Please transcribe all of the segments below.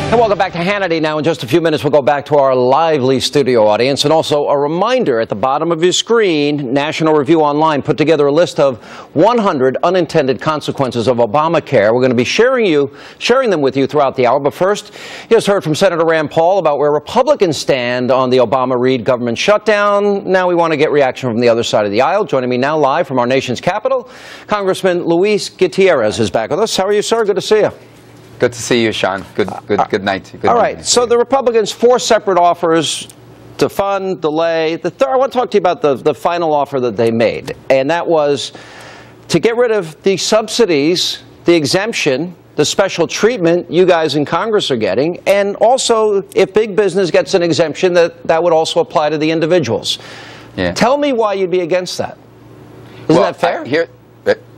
And welcome back to Hannity. Now, in just a few minutes, we'll go back to our lively studio audience. And also a reminder at the bottom of your screen, National Review Online put together a list of 100 unintended consequences of Obamacare. We're going to be sharing them with you throughout the hour. But first, you just heard from Senator Rand Paul about where Republicans stand on the Obama-Reid government shutdown. Now we want to get reaction from the other side of the aisle. Joining me now live from our nation's capital, Congressman Luis Gutierrez is back with us. How are you, sir? Good to see you. Good to see you, Sean. Good night. Good all right. So the Republicans, 4 separate offers to fund, delay. The third, I want to talk to you about the final offer that they made, and that was to get rid of the subsidies, the exemption, the special treatment you guys in Congress are getting, and also if big business gets an exemption, that would also apply to the individuals. Yeah. Tell me why you'd be against that. Isn't that fair?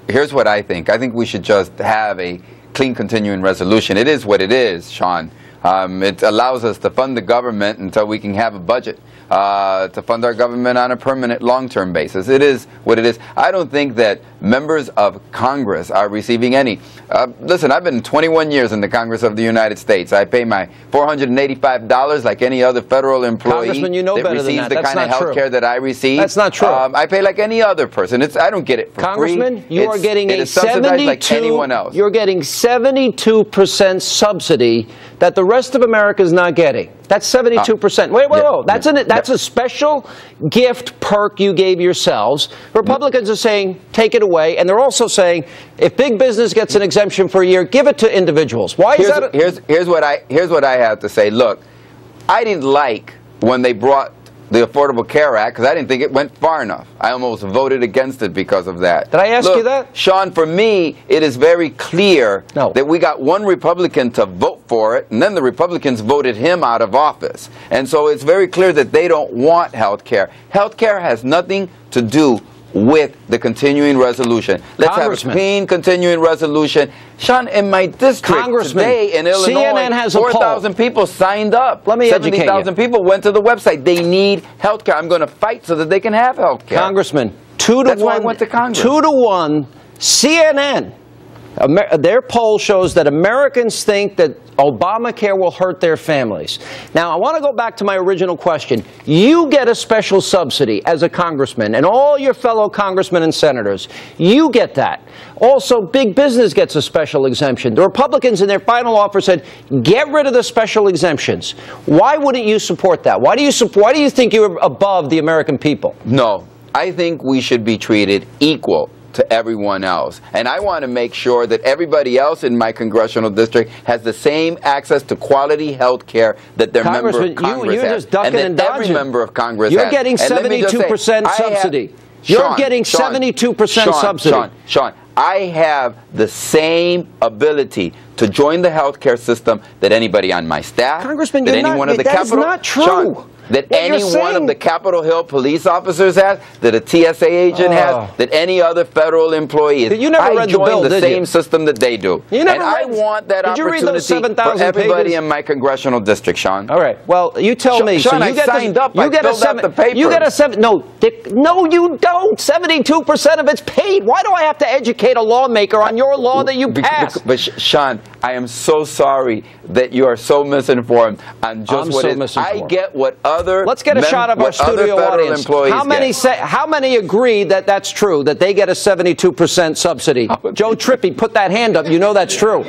Here's what I think. I think we should just have a clean continuing resolution. It is what it is, Sean. It allows us to fund the government until we can have a budget to fund our government on a permanent long-term basis. It is what it is. I don't think that members of Congress are receiving any. Listen, I've been 21 years in the Congress of the United States. I pay my $485 like any other federal employee Congressman, you know that better receives than that. the That's kind of not health care that I receive. That's not true. I pay like any other person. I don't get it for Congressman, free. you are getting a 72%, like anyone else. You're getting 72% subsidy that the rest of America is not getting. That's 72%. Wait. That's a special gift perk you gave yourselves. Republicans are saying, take it away. And they're also saying, if big business gets an exemption for a year, give it to individuals. Why is that? Here's what I have to say. Look, I didn't like when they brought the Affordable Care Act because I didn't think it went far enough. I almost voted against it because of that. Did I ask you that? Sean, for me, it is very clear that we got one Republican to vote for it, and then the Republicans voted him out of office. And so it's very clear that they don't want health care. Health care has nothing to do with the continuing resolution. Let's have a clean continuing resolution. Sean, in my district today in Illinois, 4,000 people signed up. Let me educate you. 70,000 people went to the website. They need health care. I'm going to fight so that they can have health care. Congressman, 2 to 1. That's why I went to Congress. 2 to 1. CNN. Their poll shows that Americans think that Obamacare will hurt their families. Now, I want to go back to my original question. You get a special subsidy as a congressman, and all your fellow congressmen and senators. You get that. Also, big business gets a special exemption. The Republicans in their final offer said, get rid of the special exemptions. Why wouldn't you support that? Why do you think you're above the American people? No. I think we should be treated equal to everyone else. And I want to make sure that everybody else in my congressional district has the same access to quality health care that their member of Congress you're has. Just ducking and dodging. Every member of Congress You're has. getting 72% subsidy. You're getting 72% subsidy. Sean, I have the same ability to join the health care system that anybody on my staff, Congressman, that anyone of the Capitol. That's not true. Sean, that any one of the Capitol Hill police officers has, that a TSA agent has, that any other federal employee is. You never read the bill, I joined the did you? same system that they do. You never I want that opportunity for everybody in my congressional district, Sean. All right. Well, you tell me. Sean, so you I signed up. I filled out the papers. You get a 7. No, Dick, no, you don't. 72% of it's paid. Why do I have to educate a lawmaker on your law that you passed? But Sean, I am so sorry that you are so misinformed on just what is. I get what other. Let's get a shot of our studio audience. How many agree that that's true, that they get a 72% subsidy? Joe Trippi, put that hand up. You know that's true.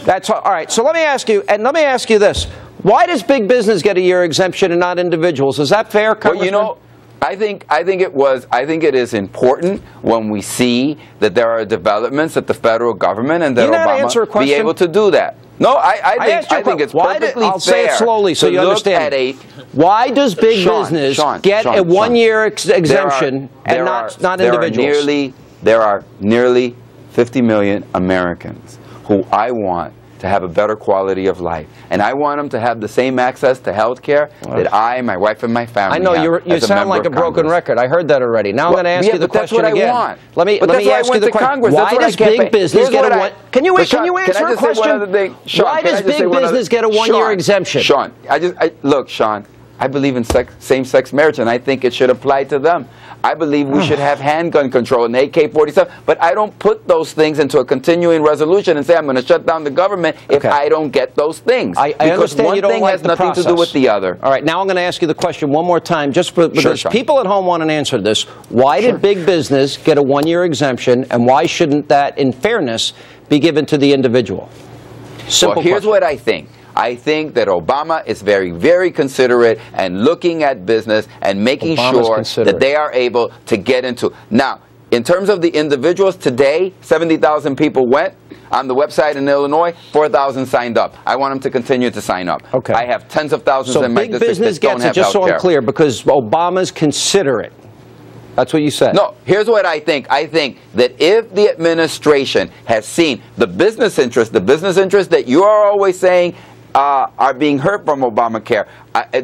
That's all right. So let me ask you, this. Why does big business get a year exemption and not individuals? Is that fair, Congressman? Well, you know, I think it is important when we see that there are developments at the federal government and that Obama be able to do that. No, I think it's perfectly fair. I'll say it slowly so you understand. Why does big business get a 1-year exemption and not individuals? There are nearly 50 million Americans who I want to have a better quality of life. And I want them to have the same access to health care that I, my wife, and my family have. I know, you sound like a broken record. I heard that already. Now I'm going to ask you the question again. That's what I want. Let me ask you the question. Why does big business get a one? Can you answer a question? Why does big business get a 1-year exemption? Sean, look, Sean, I believe in same-sex marriage, and I think it should apply to them. I believe we should have handgun control and AK-47, but I don't put those things into a continuing resolution and say I'm going to shut down the government if I don't get those things. I understand you don't like the process. Because one thing has nothing to do with the other. All right, now I'm going to ask you the question one more time, just because people at home want an answer to this. Why did big business get a one-year exemption, and why shouldn't that, in fairness, be given to the individual? Simple Well, here's question. what I think. I think that Obama is very, very considerate and looking at business and making sure that they are able to get into. Now, in terms of the individuals, today, 70,000 people went on the website in Illinois, 4,000 signed up. I want them to continue to sign up. Okay. I have tens of thousands in my district that don't have health care. Just so I'm clear, because Obama's considerate. That's what you said. No, here's what I think. I think that if the administration has seen the business interests that you are always saying are being hurt from Obamacare,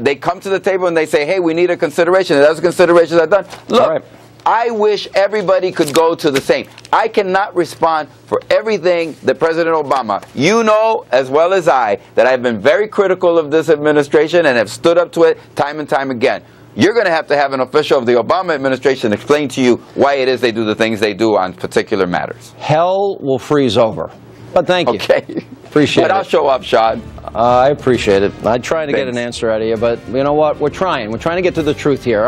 they come to the table and they say, hey, we need a consideration. And those considerations are done. Look, I wish everybody could go to the same. I cannot respond for everything that President Obama, you know as well as I, that I've been very critical of this administration and have stood up to it time and time again. You're going to have an official of the Obama administration explain to you why it is they do the things they do on particular matters. Hell will freeze over. But thank you. Okay. Appreciate it. But I'll show up, Sean. I appreciate it. I'm trying to get an answer out of you, but you know what? We're trying. We're trying to get to the truth here.